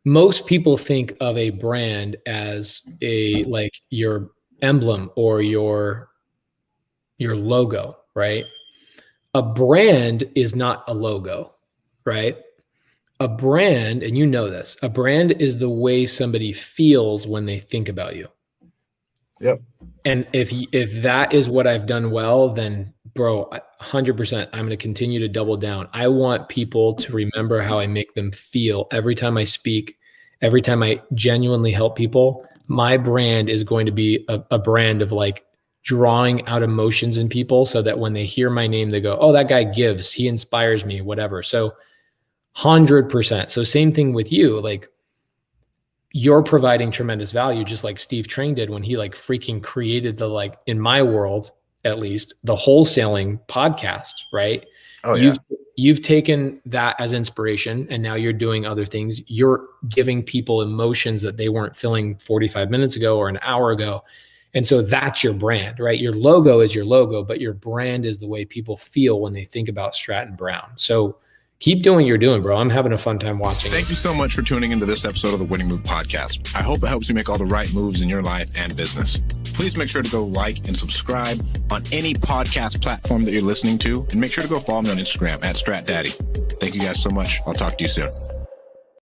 most people think of a brand as like your emblem or your logo, right? A brand is not a logo, right? A brand, and you know this, a brand is the way somebody feels when they think about you. Yep. And if that is what I've done well, then bro, 100%, I'm going to continue to double down. I want people to remember how I make them feel every time I speak, every time I genuinely help people. My brand is going to be a brand of like drawing out emotions in people so that when they hear my name, they go, oh, that guy gives, he inspires me, whatever. So 100%. So same thing with you. Like, you're providing tremendous value, just like Steve Trang did when he like freaking created the, like, in my world, at least, the wholesaling podcast, right? Oh, yeah. You've taken that as inspiration and now you're doing other things. You're giving people emotions that they weren't feeling 45 minutes ago or an hour ago. And so that's your brand, right? Your logo is your logo, but your brand is the way people feel when they think about Stratton Brown. So keep doing what you're doing, bro. I'm having a fun time watching. Thank you so much for tuning into this episode of the Winning Move Podcast. I hope it helps you make all the right moves in your life and business. Please make sure to go like and subscribe on any podcast platform that you're listening to. And make sure to go follow me on Instagram at StratDaddy. Thank you guys so much. I'll talk to you soon.